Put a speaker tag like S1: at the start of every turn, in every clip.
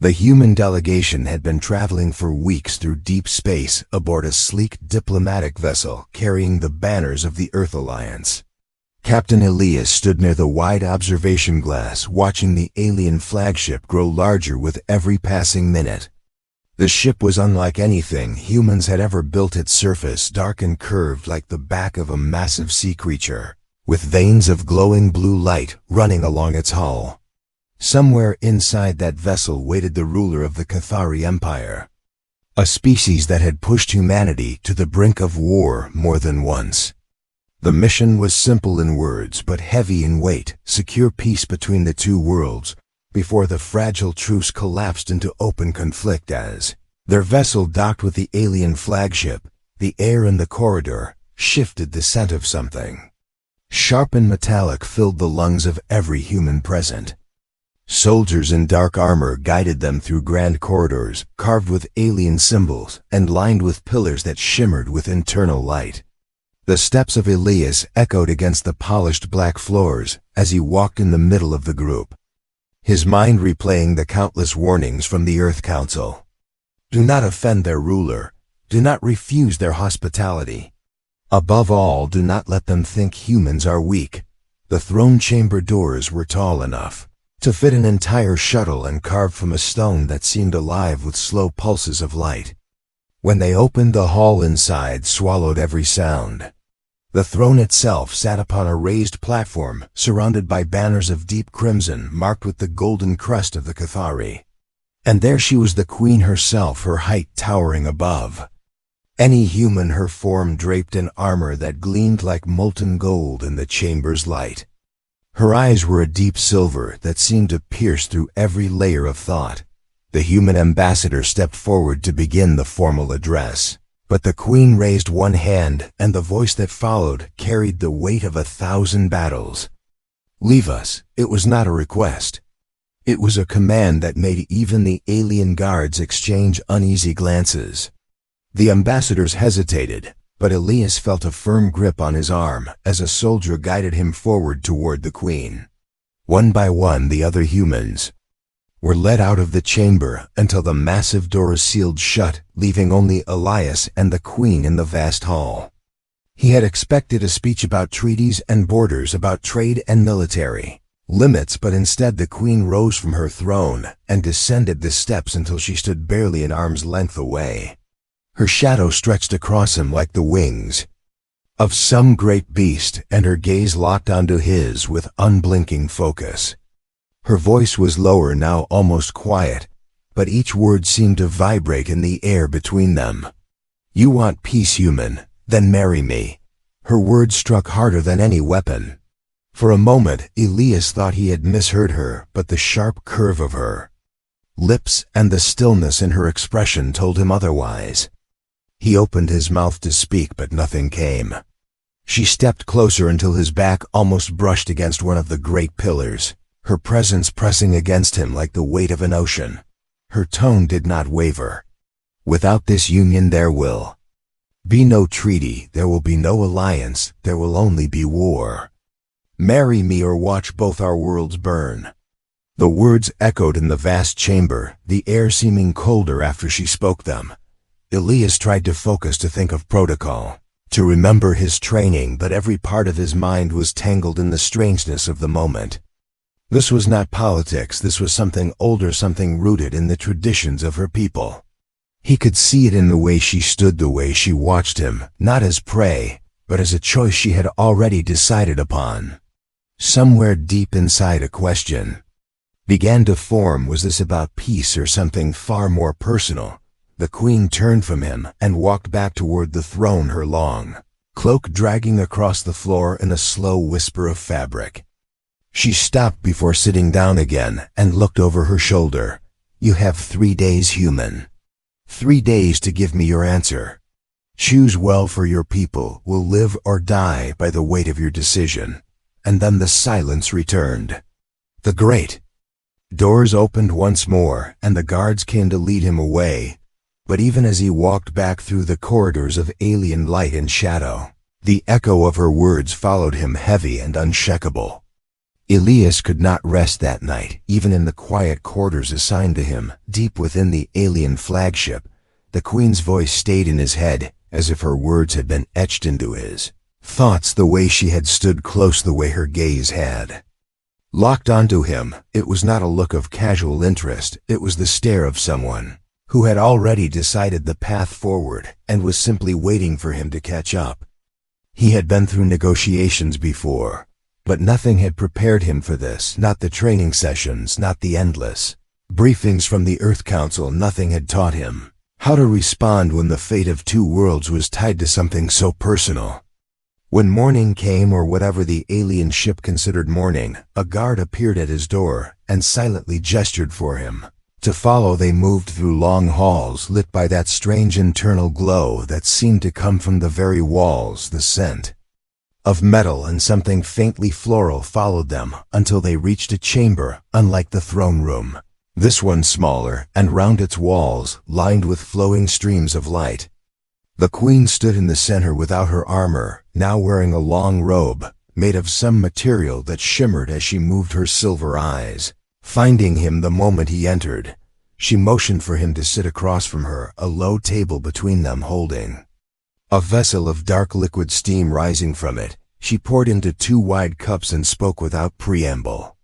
S1: The human delegation had been traveling for weeks through deep space aboard a sleek diplomatic vessel carrying the banners of the Earth Alliance. Captain Elias stood near the wide observation glass, watching the alien flagship grow larger with every passing minute. The ship was unlike anything humans had ever built. Its surface dark and curved like the back of a massive sea creature, with veins of glowing blue light running along its hull. Somewhere inside that vessel waited the ruler of the Cathari Empire, a species that had pushed humanity to the brink of war more than once. The mission was simple in words but heavy in weight: secure peace between the two worlds before the fragile truce collapsed into open conflict. As their vessel docked with the alien flagship, the air in the corridor shifted. The scent of something sharp and metallic filled the lungs of every human present. Soldiers in dark armor guided them through grand corridors carved with alien symbols and lined with pillars that shimmered with internal light. The steps of Elias echoed against the polished black floors as he walked in the middle of the group, his mind replaying the countless warnings from the Earth Council. Do not offend their ruler. Do not refuse their hospitality. Above all, do not let them think humans are weak. The throne chamber doors were tall enough to fit an entire shuttle and carved from a stone that seemed alive with slow pulses of light. When they opened, the hall inside swallowed every sound. The throne itself sat upon a raised platform surrounded by banners of deep crimson marked with the golden crest of the Cathari. And there she was, the queen herself, her height towering above any human, her form draped in armor that gleamed like molten gold in the chamber's light. Her eyes were a deep silver that seemed to pierce through every layer of thought. The human ambassador stepped forward to begin the formal address, but the queen raised one hand, and the voice that followed carried the weight of 1,000 battles. Leave us. It was not a request. It was a command that made even the alien guards exchange uneasy glances. The ambassadors hesitated, but Elias felt a firm grip on his arm as a soldier guided him forward toward the queen. One by one, the other humans were led out of the chamber until the massive doors sealed shut, leaving only Elias and the queen in the vast hall. He had expected a speech about treaties and borders, about trade and military limits, but instead the queen rose from her throne and descended the steps until she stood barely an arm's length away. Her shadow stretched across him like the wings of some great beast, and her gaze locked onto his with unblinking focus. Her voice was lower now, almost quiet, but each word seemed to vibrate in the air between them. You want peace, human? Then marry me. Her words struck harder than any weapon. For a moment, Elias thought he had misheard her, but the sharp curve of her lips and the stillness in her expression told him otherwise. He opened his mouth to speak, but nothing came. She stepped closer until his back almost brushed against one of the great pillars, her presence pressing against him like the weight of an ocean. Her tone did not waver. Without this union there will be no treaty, there will be no alliance, there will only be war. Marry me or watch both our worlds burn. The words echoed in the vast chamber, the air seeming colder after she spoke them. Elias tried to focus, to think of protocol, to remember his training, but every part of his mind was tangled in the strangeness of the moment. This was not politics, this was something older, something rooted in the traditions of her people. He could see it in the way she stood, the way she watched him, not as prey, but as a choice she had already decided upon. Somewhere deep inside a question began to form. Was this about peace or something far more personal? The queen turned from him and walked back toward the throne, her long cloak dragging across the floor in a slow whisper of fabric. She stopped before sitting down again and looked over her shoulder. You have 3 days, human. 3 days to give me your answer. Choose well, for your people will live or die by the weight of your decision. And then the silence returned. The great doors opened once more, and the guards came to lead him away. But even as he walked back through the corridors of alien light and shadow, the echo of her words followed him, heavy and unshakable. Elias could not rest that night, even in the quiet quarters assigned to him, deep within the alien flagship. The Queen's voice stayed in his head, as if her words had been etched into his thoughts the way she had stood close, the way her gaze had locked onto him. It was not a look of casual interest, it was the stare of someone who had already decided the path forward and was simply waiting for him to catch up. He had been through negotiations before, but nothing had prepared him for this, not the training sessions, not the endless briefings from the Earth Council. Nothing had taught him how to respond when the fate of two worlds was tied to something so personal. When morning came, or whatever the alien ship considered morning, a guard appeared at his door and silently gestured for him to follow. They moved through long halls lit by that strange internal glow that seemed to come from the very walls. The scent of metal and something faintly floral followed them until they reached a chamber unlike the throne room, this one smaller and round its walls lined with flowing streams of light. The Queen stood in the center without her armor, now wearing a long robe made of some material that shimmered as she moved her silver eyes. Finding him the moment he entered, she motioned for him to sit across from her, a low table between them holding a vessel of dark liquid steam rising from it. She poured into 2 wide cups and spoke without preamble.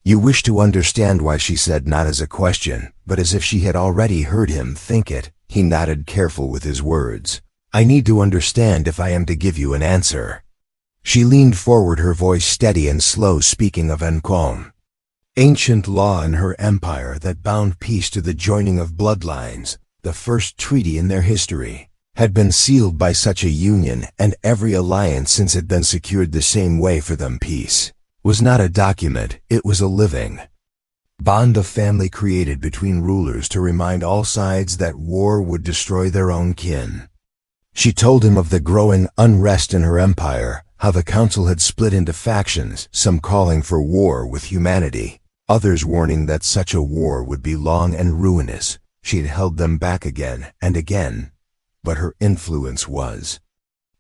S1: "You wish to understand why," she said, not as a question, but as if she had already heard him think it. He nodded, careful with his words. "I need to understand if I am to give you an answer." She leaned forward, her voice steady and slow, speaking of Encon, ancient law in her empire that bound peace to the joining of bloodlines. The first treaty in their history had been sealed by such a union, and every alliance since had been secured the same way for them. Peace was not a document, it was a living bond of family created between rulers to remind all sides that war would destroy their own kin. She told him of the growing unrest in her empire, how the council had split into factions, some calling for war with humanity, others warning that such a war would be long and ruinous. She had held them back again and again, but her influence was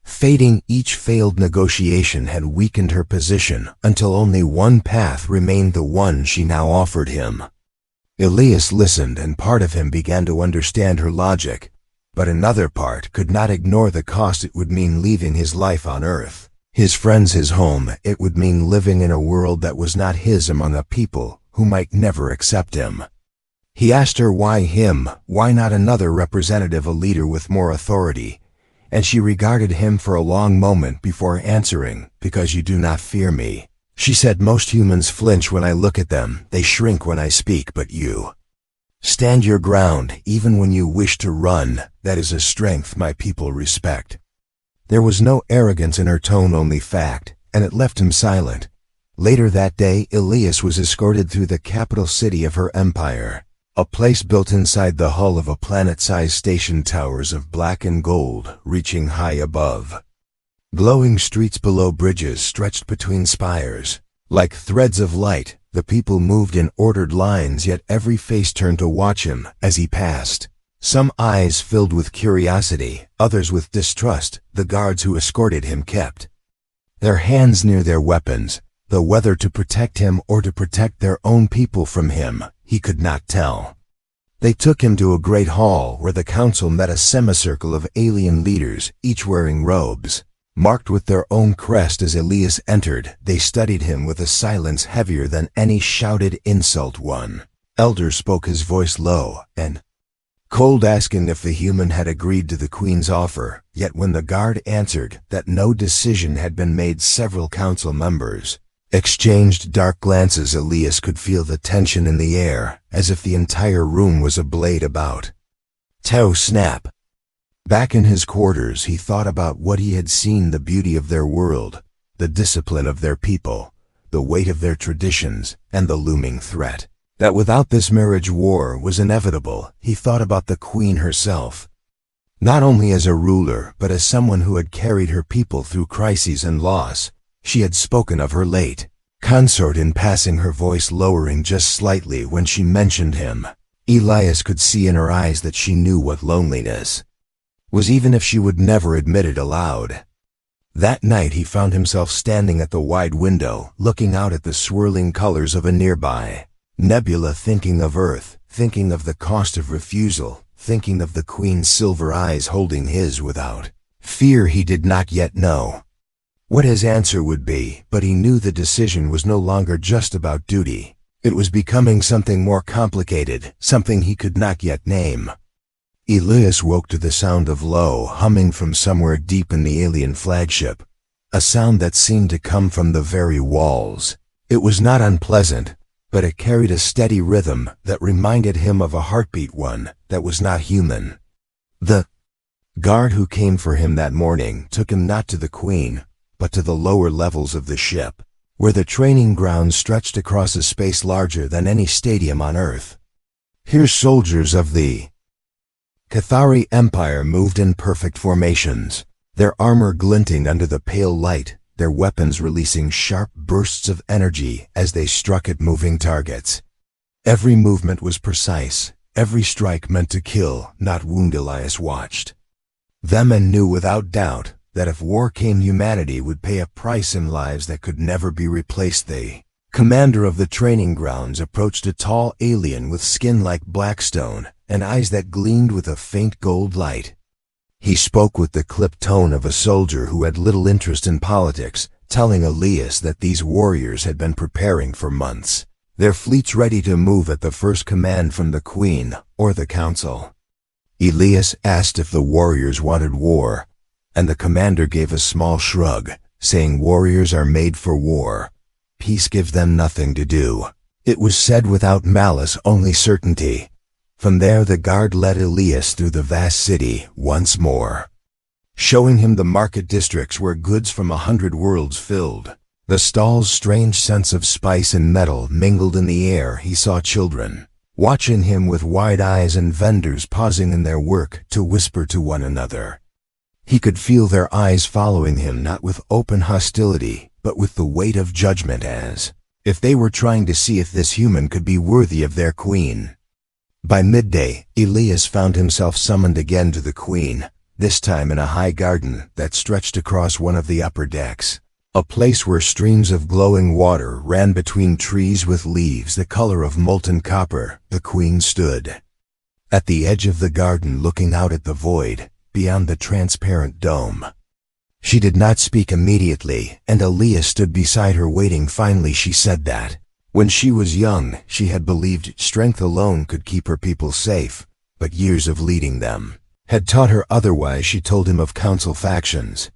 S1: fading. Each failed negotiation had weakened her position until only one path remained, the one she now offered him. Elias listened, and part of him began to understand her logic, but another part could not ignore the cost it would mean leaving his life on Earth, his friends, his home. It would mean living in a world that was not his, among a people who might never accept him. He asked her why him, why not another representative, a leader with more authority, and she regarded him for a long moment before answering. "Because you do not fear me," she said. "Most humans flinch when I look at them, they shrink when I speak, but you stand your ground, even when you wish to run. That is a strength my people respect." There was no arrogance in her tone, only fact, and it left him silent. Later that day, Elias was escorted through the capital city of her empire, a place built inside the hull of a planet-sized station, towers of black and gold reaching high above. Glowing streets below, bridges stretched between spires. Like threads of light, the people moved in ordered lines, yet every face turned to watch him as he passed. Some eyes filled with curiosity, others with distrust. The guards who escorted him kept their hands near their weapons, though whether to protect him or to protect their own people from him, he could not tell. They took him to a great hall where the council met, a semicircle of alien leaders, each wearing robes marked with their own crest. As Elias entered, they studied him with a silence heavier than any shouted insult. One elder spoke, his voice low and cold, asking if the human had agreed to the Queen's offer. Yet when the guard answered that no decision had been made, several council members exchanged dark glances. Elias could feel the tension in the air, as if the entire room was ablaze about to snap. Back in his quarters, he thought about what he had seen, the beauty of their world, the discipline of their people, the weight of their traditions, and the looming threat that without this marriage war was inevitable. He thought about the Queen herself, not only as a ruler, but as someone who had carried her people through crises and loss. She had spoken of her late consort in passing, her voice lowering just slightly when she mentioned him. Elias could see in her eyes that she knew what loneliness was, even if she would never admit it aloud. That night he found himself standing at the wide window, looking out at the swirling colors of a nearby nebula, thinking of Earth, thinking of the cost of refusal, thinking of the Queen's silver eyes holding his without fear. He did not yet know what his answer would be, but he knew the decision was no longer just about duty. It was becoming something more complicated, something he could not yet name. Elias woke to the sound of low humming from somewhere deep in the alien flagship, a sound that seemed to come from the very walls. It was not unpleasant, but it carried a steady rhythm that reminded him of a heartbeat, one that was not human. The guard who came for him that morning took him not to the Queen, but to the lower levels of the ship, where the training grounds stretched across a space larger than any stadium on Earth. Here soldiers of the Cathari Empire moved in perfect formations, their armor glinting under the pale light, their weapons releasing sharp bursts of energy as they struck at moving targets. Every movement was precise, every strike meant to kill, not wound. Elias watched them and knew without doubt that if war came, humanity would pay a price in lives that could never be replaced. The commander of the training grounds approached a tall alien with skin like blackstone and eyes that gleamed with a faint gold light. He spoke with the clipped tone of a soldier who had little interest in politics, telling Elias that these warriors had been preparing for months, their fleets ready to move at the first command from the Queen or the Council. Elias asked if the warriors wanted war, and the commander gave a small shrug, saying warriors are made for war. Peace gives them nothing to do. It was said without malice, only certainty. From there the guard led Elias through the vast city once more, showing him the market districts where goods from 100 worlds filled the stalls. Strange sense of spice and metal mingled in the air. He saw children watching him with wide eyes and vendors pausing in their work to whisper to one another. He could feel their eyes following him, not with open hostility, but with the weight of judgment, as if they were trying to see if this human could be worthy of their Queen. By midday, Elias found himself summoned again to the Queen, this time in a high garden that stretched across one of the upper decks, a place where streams of glowing water ran between trees with leaves the color of molten copper. The Queen stood at the edge of the garden, looking out at the void beyond the transparent dome. She did not speak immediately, and Elias stood beside her waiting. Finally she said that when she was young, she had believed strength alone could keep her people safe, but years of leading them had taught her otherwise. She told him of council factions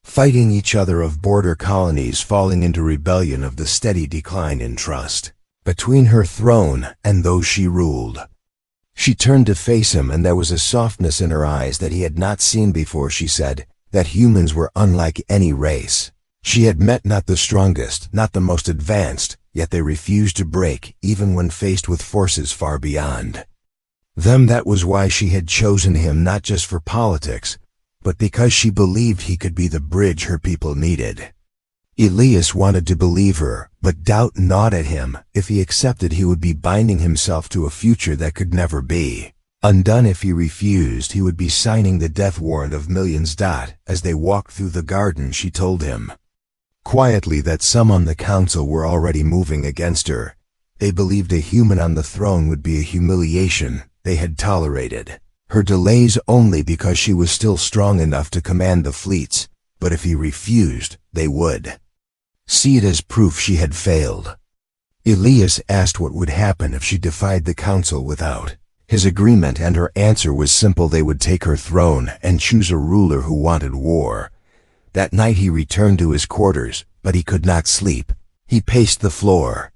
S1: fighting each other, of border colonies falling into rebellion, of the steady decline in trust between her throne and those she ruled. She turned to face him, and there was a softness in her eyes that he had not seen before. She said that humans were unlike any race. She had met not the strongest, not the most advanced, yet they refused to break, even when faced with forces far beyond them. That was why she had chosen him, not just for politics, but because she believed he could be the bridge her people needed. Elias wanted to believe her, but doubt gnawed at him. If he accepted, he would be binding himself to a future that could never be undone. If he refused, he would be signing the death warrant of millions. As they walked through the garden, she told him quietly that some on the council were already moving against her. They believed a human on the throne would be a humiliation. They had tolerated her delays only because she was still strong enough to command the fleets, but if he refused, they would see it as proof she had failed. Elias asked what would happen if she defied the council without his agreement, and her answer was simple: they would take her throne and choose a ruler who wanted war. That night he returned to his quarters, but he could not sleep. He paced the floor,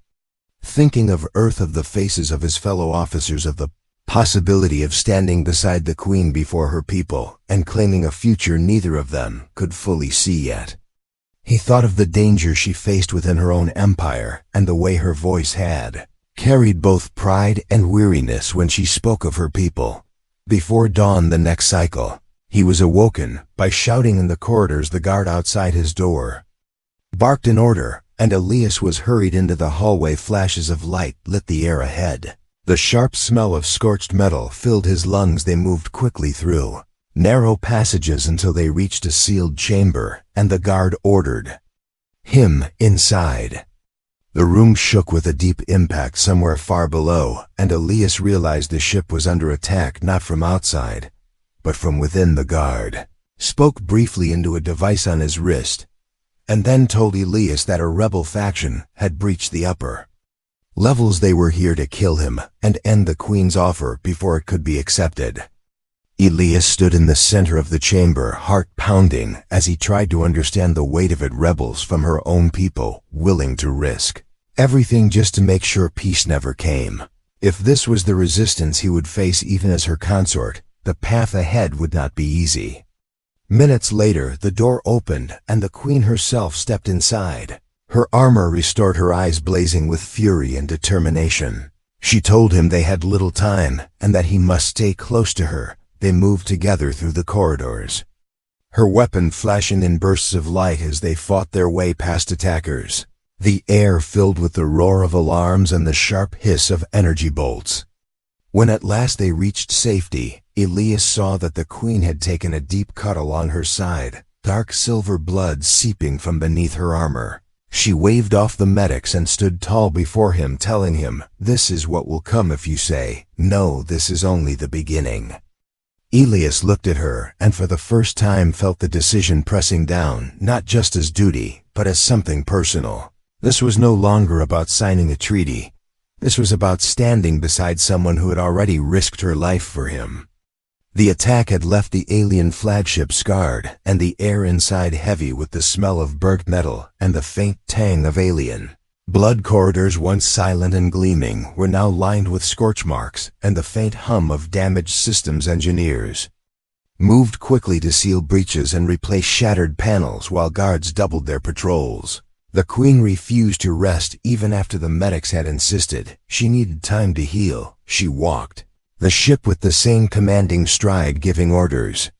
S1: thinking of Earth, of the faces of his fellow officers, of the possibility of standing beside the Queen before her people and claiming a future neither of them could fully see yet. He thought of the danger she faced within her own empire, and the way her voice had carried both pride and weariness when she spoke of her people. Before dawn the next cycle, he was awoken by shouting in the corridors. The guard outside his door barked an order, and Elias was hurried into the hallway. Flashes of light lit the air ahead. The sharp smell of scorched metal filled his lungs. They moved quickly through Narrow passages until they reached a sealed chamber, and the guard ordered him inside. The room shook with a deep impact somewhere far below, and Elias realized the ship was under attack not from outside, but from within. The guard spoke briefly into a device on his wrist, and then told Elias that a rebel faction had breached the upper levels. They were here to kill him and end the Queen's offer before it could be accepted. Elias stood in the center of the chamber, heart pounding, as he tried to understand the weight of it. Rebels from her own people, willing to risk everything just to make sure peace never came. If this was the resistance he would face even as her consort, the path ahead would not be easy. Minutes later, the door opened, and the Queen herself stepped inside. Her armor restored, her eyes blazing with fury and determination. She told him they had little time, and that he must stay close to her. They moved together through the corridors, her weapon flashing in bursts of light as they fought their way past attackers. The air filled with the roar of alarms and the sharp hiss of energy bolts. When at last they reached safety, Elias saw that the Queen had taken a deep cut along her side, dark silver blood seeping from beneath her armor. She waved off the medics and stood tall before him, telling him, "This is what will come if you say no. This is only the beginning." Elias looked at her and for the first time felt the decision pressing down, not just as duty, but as something personal. This was no longer about signing a treaty. This was about standing beside someone who had already risked her life for him. The attack had left the alien flagship scarred, and the air inside heavy with the smell of burnt metal and the faint tang of alien blood. Corridors once silent and gleaming were now lined with scorch marks, and the faint hum of damaged systems. Engineers moved quickly to seal breaches and replace shattered panels while guards doubled their patrols. The Queen refused to rest even after the medics had insisted. She needed time to heal. She walked the ship with the same commanding stride, giving orders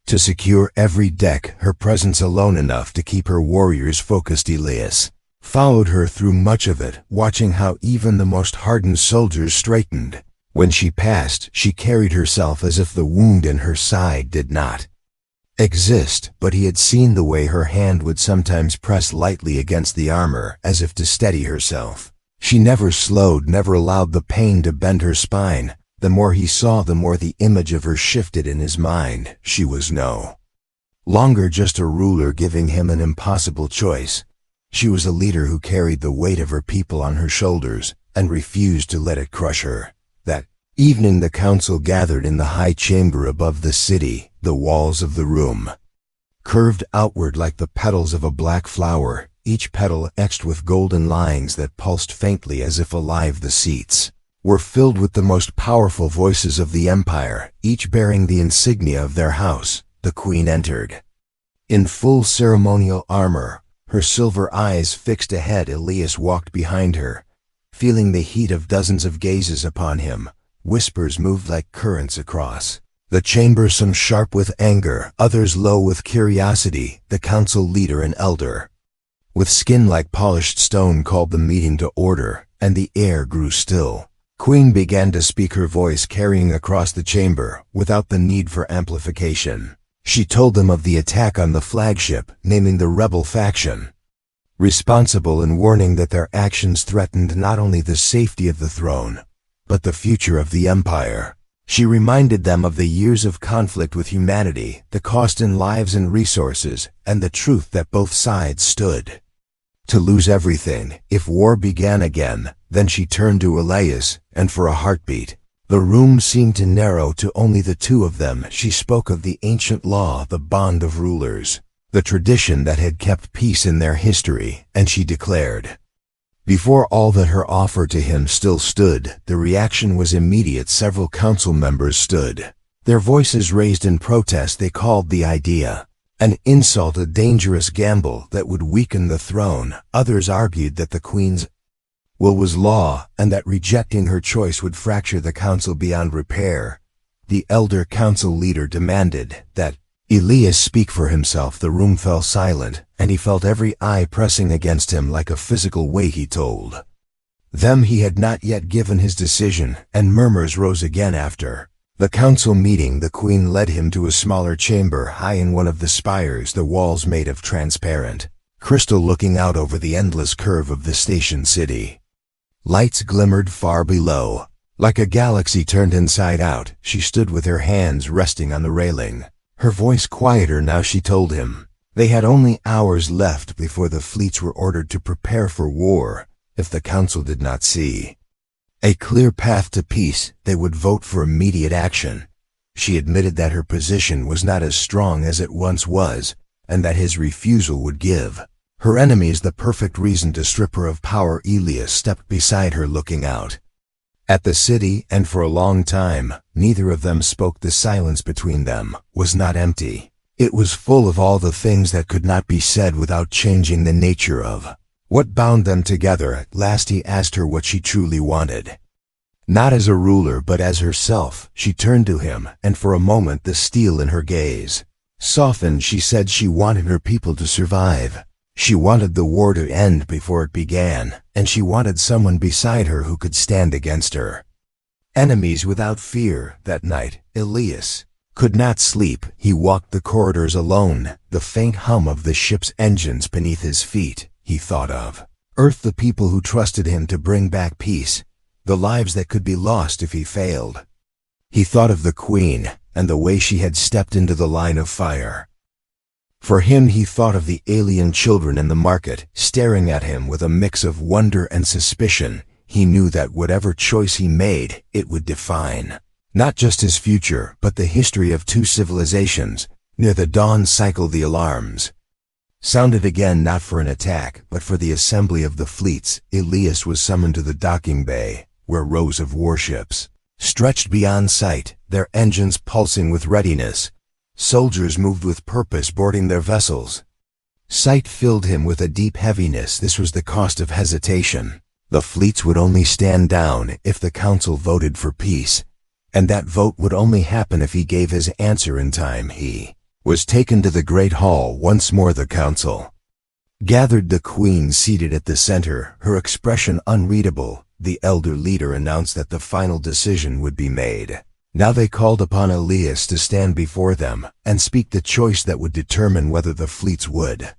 S1: to secure every deck, her presence alone enough to keep her warriors focused. Elias followed her through much of it, watching how even the most hardened soldiers straightened. When she passed, she carried herself as if the wound in her side did not exist, but he had seen the way her hand would sometimes press lightly against the armor as if to steady herself. She never slowed, never allowed the pain to bend her spine. The more he saw, the more the image of her shifted in his mind. She was no longer just a ruler giving him an impossible choice. She was a leader who carried the weight of her people on her shoulders and refused to let it crush her. That evening the council gathered in the high chamber above the city. The walls of the room curved outward like the petals of a black flower, each petal etched with golden lines that pulsed faintly as if alive. The seats were filled with the most powerful voices of the empire, each bearing the insignia of their house. The Queen entered in full ceremonial armor, her silver eyes fixed ahead. Elias walked behind her, feeling the heat of dozens of gazes upon him. Whispers moved like currents across the chamber, some sharp with anger, others low with curiosity. The council leader, an elder with skin like polished stone, called the meeting to order, and the air grew still. Queen began to speak, her voice carrying across the chamber without the need for amplification. She told them of the attack on the flagship, naming the rebel faction responsible and warning that their actions threatened not only the safety of the throne, but the future of the empire. She reminded them of the years of conflict with humanity, the cost in lives and resources, and the truth that both sides stood to lose everything if war began again. Then she turned to Elias, and for a heartbeat, the room seemed to narrow to only the two of them. She spoke of the ancient law, the bond of rulers, the tradition that had kept peace in their history, and she declared before all that her offer to him still stood. The reaction was immediate. Several council members stood, their voices raised in protest. They called the idea an insult, a dangerous gamble that would weaken the throne. Others argued that the Queen's will was law, and that rejecting her choice would fracture the council beyond repair. The elder council leader demanded that Elias speak for himself. The room fell silent, and he felt every eye pressing against him like a physical weight. He told them he had not yet given his decision, and murmurs rose again after The council meeting, the queen led him to a smaller chamber high in one of the spires, the walls made of transparent crystal looking out over the endless curve of the station city. Lights glimmered far below. Like a galaxy turned inside out, she stood with her hands resting on the railing. Her voice quieter now, she told him. They had only hours left before the fleets were ordered to prepare for war. If the council did not see a clear path to peace, they would vote for immediate action. She admitted that her position was not as strong as it once was, and that his refusal would give her enemies the perfect reason to strip her of power. Elias stepped beside her, looking out at the city, and for a long time, neither of them spoke. The silence between them was not empty. It was full of all the things that could not be said without changing the nature of what bound them together. At last he asked her what she truly wanted. Not as a ruler, but as herself. She turned to him, and for a moment the steel in her gaze softened. She said she wanted her people to survive. She wanted the war to end before it began, and she wanted someone beside her who could stand against her enemies without fear. That night, Elias could not sleep. He walked the corridors alone, the faint hum of the ship's engines beneath his feet. He thought of Earth, the people who trusted him to bring back peace, the lives that could be lost if he failed. He thought of the Queen, and the way she had stepped into the line of fire. For him, he thought of the alien children in the market, staring at him with a mix of wonder and suspicion. He knew that whatever choice he made, it would define not just his future, but the history of two civilizations. Near the dawn cycle, the alarms sounded again, not for an attack, but for the assembly of the fleets. Elias was summoned to the docking bay, where rows of warships stretched beyond sight, their engines pulsing with readiness. Soldiers moved with purpose, boarding their vessels. Sight filled him with a deep heaviness. This was the cost of hesitation. The fleets would only stand down if the council voted for peace, and that vote would only happen if he gave his answer in time. He was taken to the great hall. Once more the council gathered, the queen seated at the center, her expression unreadable. The elder leader announced that the final decision would be made. Now they called upon Elias to stand before them and speak the choice that would determine whether the fleets would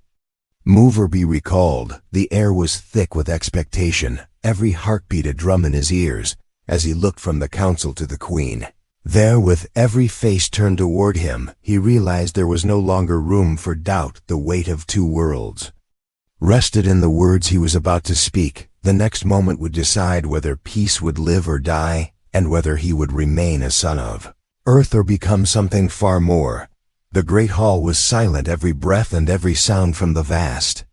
S1: move or be recalled. The air was thick with expectation, every heartbeat a drum in his ears, as he looked from the council to the queen. There, with every face turned toward him, he realized there was no longer room for doubt. The weight of two worlds rested in the words he was about to speak. The next moment would decide whether peace would live or die, and whether he would remain a son of Earth or become something far more. The great hall was silent, every breath and every sound from the vast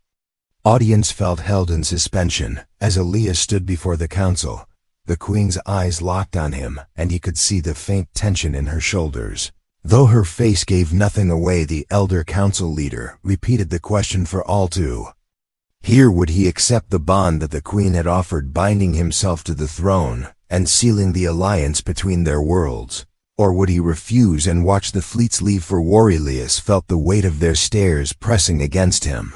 S1: audience felt held in suspension. As Elias stood before the council, the queen's eyes locked on him, and he could see the faint tension in her shoulders. Though her face gave nothing away, the elder council leader repeated the question for all to hear. Would he accept the bond that the queen had offered, binding himself to the throne and sealing the alliance between their worlds? Or would he refuse and watch the fleets leave for war? Elias felt the weight of their stares pressing against him.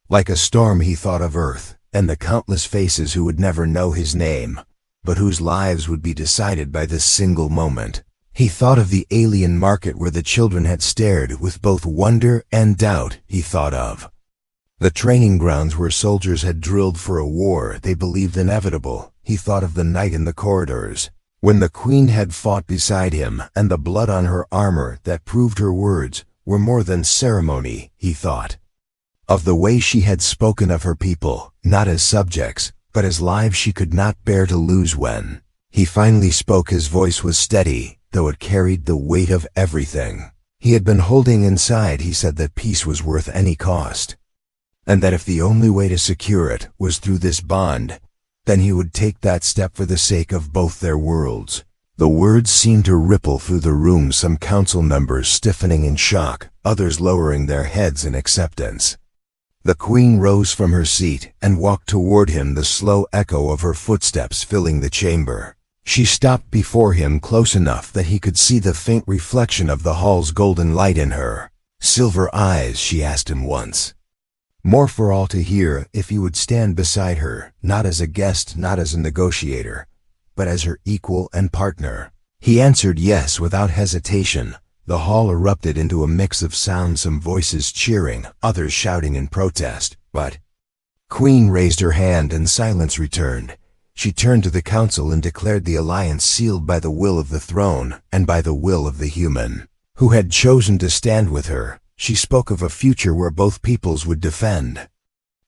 S1: Like a storm, he thought of Earth and the countless faces who would never know his name, but whose lives would be decided by this single moment. He thought of the alien market where the children had stared with both wonder and doubt. He thought of the training grounds where soldiers had drilled for a war they believed inevitable. He thought of the night in the corridors, when the queen had fought beside him, and the blood on her armor that proved her words were more than ceremony. He thought of the way she had spoken of her people, not as subjects, but as lives she could not bear to lose. When he finally spoke, his voice was steady, though it carried the weight of everything he had been holding inside. He said that peace was worth any cost, and that if the only way to secure it was through this bond, then he would take that step for the sake of both their worlds. The words seemed to ripple through the room, some council members stiffening in shock, others lowering their heads in acceptance. The queen rose from her seat and walked toward him, the slow echo of her footsteps filling the chamber. She stopped before him, close enough that he could see the faint reflection of the hall's golden light in her silver eyes. She asked him once more, for all to hear, if he would stand beside her, not as a guest, not as a negotiator, but as her equal and partner. He answered yes without hesitation. The hall erupted into a mix of sounds, some voices cheering, others shouting in protest. But Queen raised her hand and silence returned. She turned to the council and declared the alliance sealed by the will of the throne and by the will of the human who had chosen to stand with her. She spoke of a future where both peoples would defend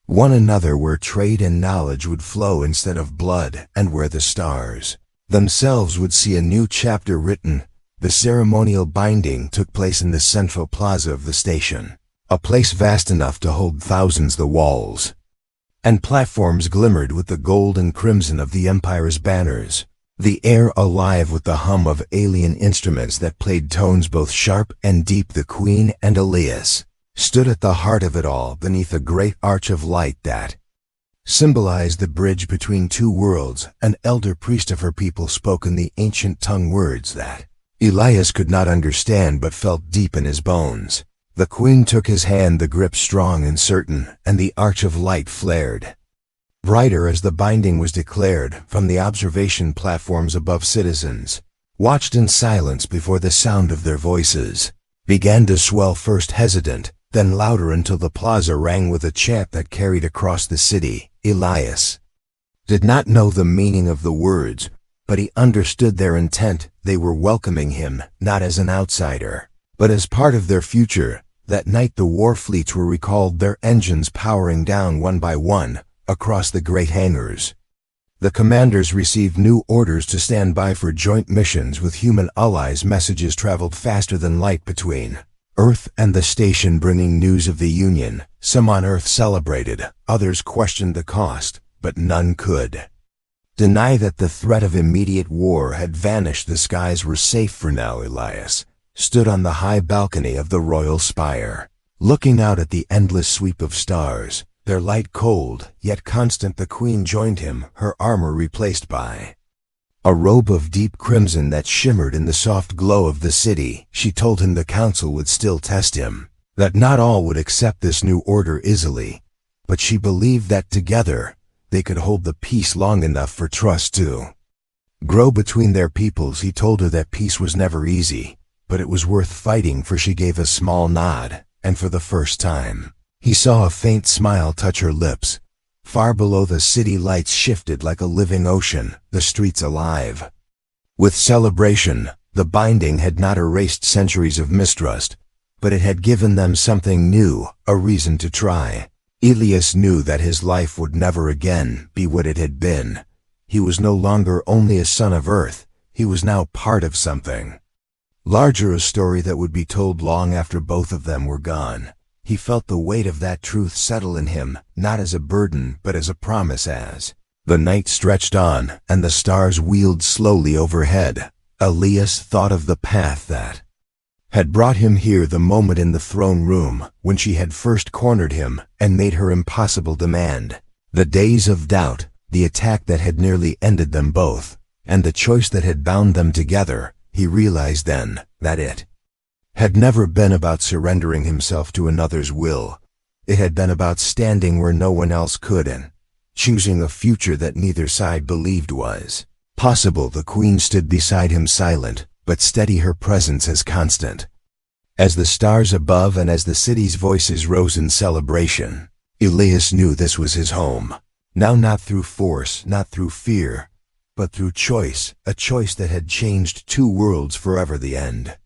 S1: one another, where trade and knowledge would flow instead of blood, and where the stars themselves would see a new chapter written. The ceremonial binding took place in the central plaza of the station, a place vast enough to hold thousands. The walls and platforms glimmered with the gold and crimson of the Empire's banners, the air alive with the hum of alien instruments that played tones both sharp and deep. The Queen and Elias stood at the heart of it all, beneath a great arch of light that symbolized the bridge between two worlds. An elder priest of her people spoke in the ancient tongue words that Elias could not understand but felt deep in his bones. The Queen took his hand, the grip strong and certain, and the arch of light flared brighter as the binding was declared. From the observation platforms above, citizens watched in silence before the sound of their voices began to swell, first hesitant, then louder, until the plaza rang with a chant that carried across the city. Elias did not know the meaning of the words, but he understood their intent. They were welcoming him, not as an outsider, but as part of their future. That night the war fleets were recalled, their engines powering down one by one across the great hangars. The commanders received new orders to stand by for joint missions with human allies. Messages traveled faster than light between Earth and the station, bringing news of the Union. Some on Earth celebrated, others questioned the cost, but none could deny that the threat of immediate war had vanished. The skies were safe for now. Elias stood on the high balcony of the royal spire, looking out at the endless sweep of stars, their light cold yet constant. The Queen joined him, her armor replaced by a robe of deep crimson that shimmered in the soft glow of the city. She told him the council would still test him, that not all would accept this new order easily, but she believed that together they could hold the peace long enough for trust to grow between their peoples. He told her that peace was never easy, but it was worth fighting for. She gave a small nod, and for the first time, he saw a faint smile touch her lips. Far below, the city lights shifted like a living ocean, the streets alive with celebration. The binding had not erased centuries of mistrust, but it had given them something new, a reason to try. Elias knew that his life would never again be what it had been. He was no longer only a son of Earth, he was now part of something larger, a story that would be told long after both of them were gone. He felt the weight of that truth settle in him, not as a burden but as a promise. As the night stretched on and the stars wheeled slowly overhead, Elias thought of the path that had brought him here, the moment in the throne room when she had first cornered him and made her impossible demand, the days of doubt, the attack that had nearly ended them both, and the choice that had bound them together. He realized then that it had never been about surrendering himself to another's will. It had been about standing where no one else could and choosing a future that neither side believed was possible. The Queen stood beside him, silent but steady, her presence as constant as the stars above, and as the city's voices rose in celebration, Elias knew this was his home. Now, not through force, not through fear, but through choice, a choice that had changed two worlds forever. The end.